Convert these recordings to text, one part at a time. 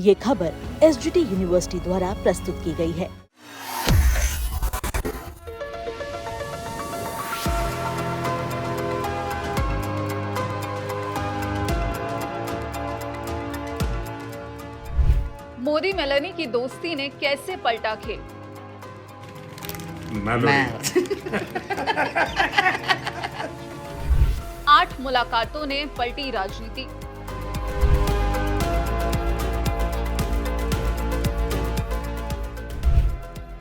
ये खबर SGT university द्वारा प्रस्तुत की गई है। मोदी मेलानी की दोस्ती ने कैसे पलटा खेल? आठ मुलाकातों ने पलटी राजनीति।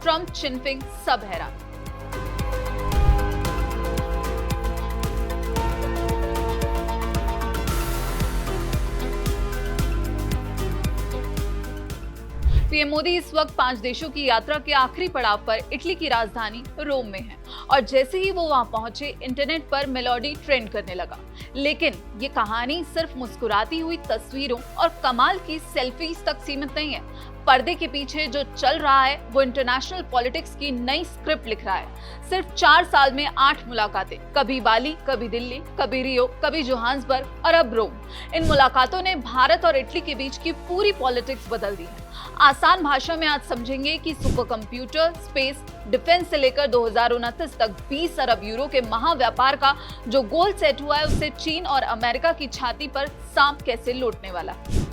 ट्रंप चिनपिंग सब हैरान। पीएम मोदी इस वक्त 5 देशों की यात्रा के आखिरी पड़ाव पर इटली की राजधानी रोम में हैं और जैसे ही वो वहां पहुंचे इंटरनेट पर मेलोडी ट्रेंड करने लगा। लेकिन ये कहानी सिर्फ मुस्कुराती हुई तस्वीरों और कमाल की सेल्फीज तक सीमित नहीं है। पर्दे के पीछे जो चल रहा है वो इंटरनेशनल पॉलिटिक्स की नई स्क्रिप्ट लिख रहा है। सिर्फ 4 साल में 8 मुलाकातें, कभी बाली, कभी दिल्ली, कभी रियो, कभी जोहान्सबर्ग और अब रोम। इन मुलाकातों ने भारत और इटली के बीच की पूरी पॉलिटिक्स बदल दी है। आसान भाषा में आज समझेंगे कि सुपर कंप्यूटर, स्पेस, डिफेंस से लेकर 2029 तक 20 अरब यूरो के महाव्यापार का जो गोल सेट हुआ है उससे चीन और अमेरिका की छाती पर सांप कैसे लौटने वाला है।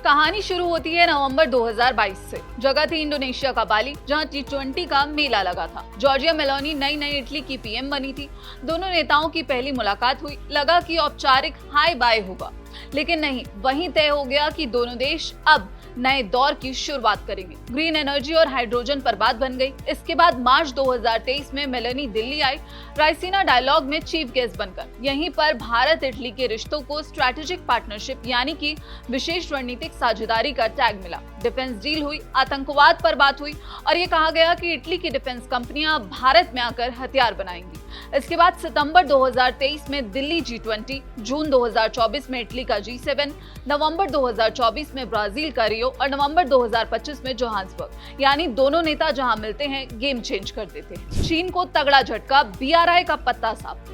कहानी शुरू होती है नवंबर 2022 से। जगह थी इंडोनेशिया का बाली, जहां G20 का मेला लगा था। जॉर्जिया मेलोनी नई इटली की पीएम बनी थी। दोनों नेताओं की पहली मुलाकात हुई। लगा कि औपचारिक हाय बाय होगा, लेकिन नहीं, वहीं तय हो गया कि दोनों देश अब नए दौर की शुरुआत करेंगे। ग्रीन एनर्जी और हाइड्रोजन पर बात बन गई। इसके बाद मार्च 2023 में मेलानी दिल्ली आई, रायसीना डायलॉग में चीफ गेस्ट बनकर। यहीं पर भारत इटली के रिश्तों को स्ट्रैटेजिक पार्टनरशिप यानी कि विशेष रणनीतिक साझेदारी का टैग मिला। डिफेंस डील हुई, आतंकवाद पर बात हुई और ये कहा गया कि इटली की डिफेंस कंपनियां भारत में आकर हथियार बनाएंगी। इसके बाद सितंबर 2023 में दिल्ली G20, जून 2024 में इटली का G7, नवंबर 2024 में ब्राजील का रियो और नवंबर 2025 में जोहान्सबर्ग। यानी दोनों नेता जहां मिलते हैं गेम चेंज कर देते हैं। चीन को तगड़ा झटका, BRI का पत्ता साफ।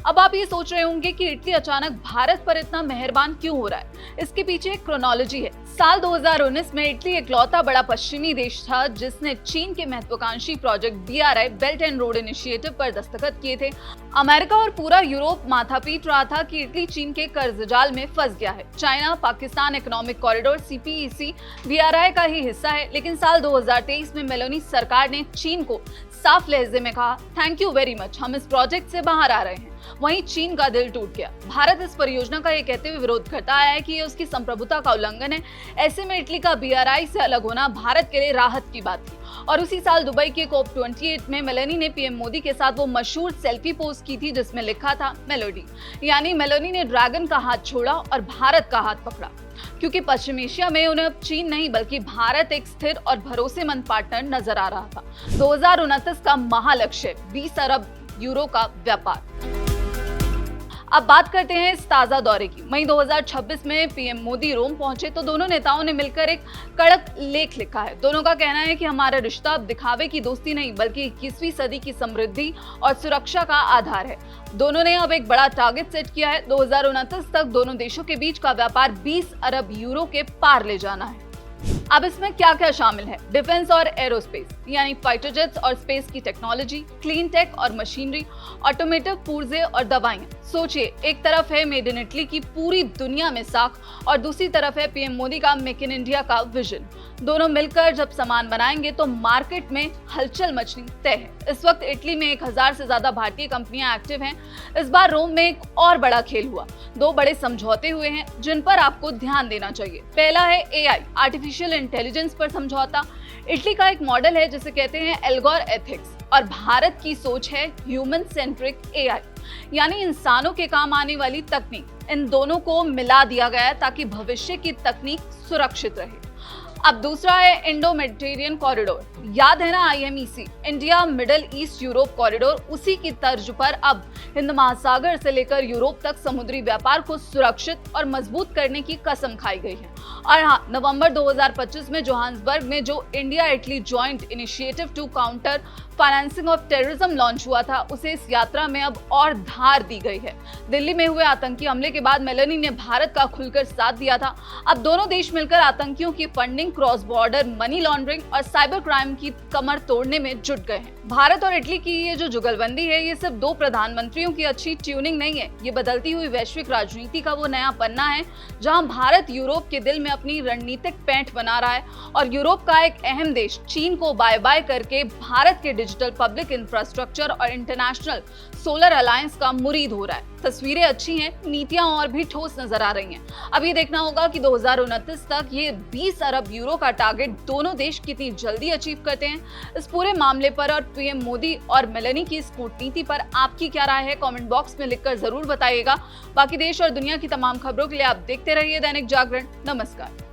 अब आप ये सोच रहे होंगे कि इटली अचानक भारत पर इतना मेहरबान क्यों हो रहा है। इसके पीछे एक क्रोनोलॉजी है। साल 2019 में इटली इकलौता बड़ा पश्चिमी देश था जिसने चीन के महत्वाकांक्षी project BRI belt and road initiative पर दस्तखत किए थे। अमेरिका और पूरा यूरोप माथा पीट रहा था कि इटली चीन के कर्ज जाल में फंस गया है। China Pakistan economic corridor CPEC BRI का ही हिस्सा है। लेकिन साल 2023 में मेलोनी सरकार ने चीन को साफ लहजे में कहा, थैंक यू वेरी मच, हम इस प्रोजेक्ट से बाहर आ रहे हैं। वहीं चीन का दिल टूट गया। भारत इस परियोजना का ये कहते हुए विरोध करता आया है कि ये उसकी संप्रभुता का उल्लंघन है। ऐसे में इटली का BRI से अलग होना भारत के लिए राहत की बात थी। और उसी साल दुबई के COP28 में मेलानी ने पीएम मोदी के साथ वो मशहूर सेल्फी पोस्ट की थी जिसमें लिखा था मेलोडी। यानी मेलोनी ने ड्रैगन का हाथ छोड़ा और भारत का हाथ पकड़ा, क्योंकि पश्चिम एशिया में उन्हें अब चीन नहीं बल्कि भारत एक स्थिर और भरोसेमंद पार्टनर नजर आ रहा था। 2029 का महालक्ष्य 20 अरब यूरो का व्यापार। अब बात करते हैं इस ताजा दौरे की। मई 2026 में पीएम मोदी रोम पहुंचे तो दोनों नेताओं ने मिलकर एक कड़क लेख लिखा है। दोनों का कहना है कि हमारा रिश्ता अब दिखावे की दोस्ती नहीं बल्कि 21वीं सदी की समृद्धि और सुरक्षा का आधार है। दोनों ने अब एक बड़ा टारगेट सेट किया है। 2029 तक दोनों देशों के बीच का व्यापार 20 अरब यूरो के पार ले जाना है। अब इसमें क्या क्या शामिल है? डिफेंस और एरोस्पेस यानी फाइटर जेट्स और स्पेस की टेक्नोलॉजी, क्लीन टेक और मशीनरी, ऑटोमेटिव पुर्जे और दवाइयां। सोचिए, एक तरफ है मेड इन इटली की पूरी दुनिया में साख और दूसरी तरफ है पीएम मोदी का मेक इन इंडिया का विजन। दोनों मिलकर जब सामान बनाएंगे तो मार्केट में हलचल मचनी तय है। इस वक्त इटली में 1000 से ज्यादा भारतीय कंपनियां एक्टिव हैं। इस बार रोम में एक और बड़ा खेल हुआ। 2 बड़े समझौते हुए हैं जिन पर आपको ध्यान देना चाहिए। पहला है AI आर्टिफिशियल इंटेलिजेंस पर समझौता। इटली का एक मॉडल है जिसे कहते हैं एल्गोर एथिक्स और भारत की सोच है ह्यूमन सेंट्रिक AI यानी इंसानों के काम आने वाली तकनीक। इन दोनों को मिला दिया गया ताकि भविष्य की तकनीक सुरक्षित रहे। अब दूसरा है इंडो मेडिटेरियन कॉरिडोर। याद है ना IMEC, India middle east Europe corridor. उसी की तर्ज पर अब हिंद महासागर से लेकर यूरोप तक समुद्री व्यापार को सुरक्षित और मजबूत करने की कसम खाई गई है। और हाँ, नवंबर 2025 में जोहान्सबर्ग में जो India Italy joint initiative to counter financing of terrorism launch हुआ था, उसे इस यात्रा में अब और धार दी गई है। दिल्ली में हुए आतंकी हमले के बाद मेलानी ने भारत का खुलकर साथ दिया था। अब दोनों देश मिलकर आतंकियों की funding, cross border money laundering और साइबर क्राइम की कमर तोड़ने में जुट गए हैं। भारत और इटली की ये जो जुगलबंदी है, ये सिर्फ दो प्रधानमंत्रियों की अच्छी ट्यूनिंग नहीं है, ये बदलती हुई वैश्विक राजनीति का वो नया पन्ना है जहां भारत यूरोप के दिल में अपनी रणनीतिक पैंठ बना रहा है और यूरोप का एक अहम देश चीन को बाय बाय करके भारत के डिजिटल पब्लिक इंफ्रास्ट्रक्चर और इंटरनेशनल सोलर अलायंस का मुरीद हो रहा है। तस्वीरें अच्छी हैं, नीतियां और भी ठोस नजर आ रही हैं। अब ये देखना होगा कि 2029 तक ये 20 अरब यूरो का टारगेट दोनों देश कितनी जल्दी अचीव करते हैं। इस पूरे मामले पर और पीएम मोदी और मेलानी की इस कूटनीति पर आपकी क्या राय है, कमेंट बॉक्स में लिखकर जरूर बताइएगा। बाकी देश और दुनिया की तमाम खबरों के लिए आप देखते रहिए दैनिक जागरण। नमस्कार।